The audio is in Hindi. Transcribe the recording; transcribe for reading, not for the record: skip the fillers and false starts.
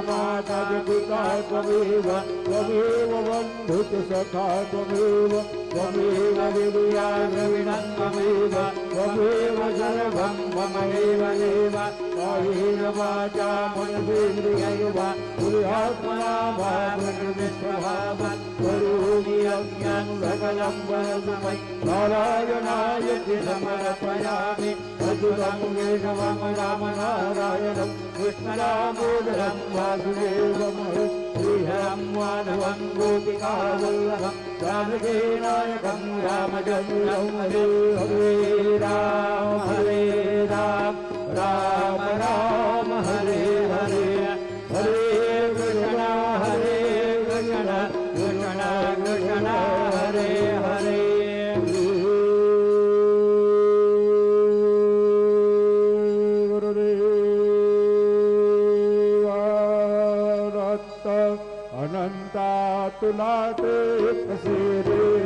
माता च पिता त्वमेव त्वमेव बन्धुः सखा त्वमेव त्वमेव विद्या द्रविणं त्वमेव त्वमेव सर्वं मम एव देव कायेन वाचा मनसेन्द्रियैर्व बुद्ध्यात्मना वा प्रकृतिस्वभावात् करोमि यज्ञं सकलं वरदुमयि नारायणायति समर्पयामि अच्युतं केशवं रामनारायणं कृष्णदामोदरं वासुदेवमहं श्रीहरं माधवं गोपिकावल्लभं जानकीनायकं रामचन्द्रं हरे हरे राम राम राम हरे हरे हरे कृष्ण कृष्ण कृष्ण हरे हरे अनंता तुला ते प्रसिद्धि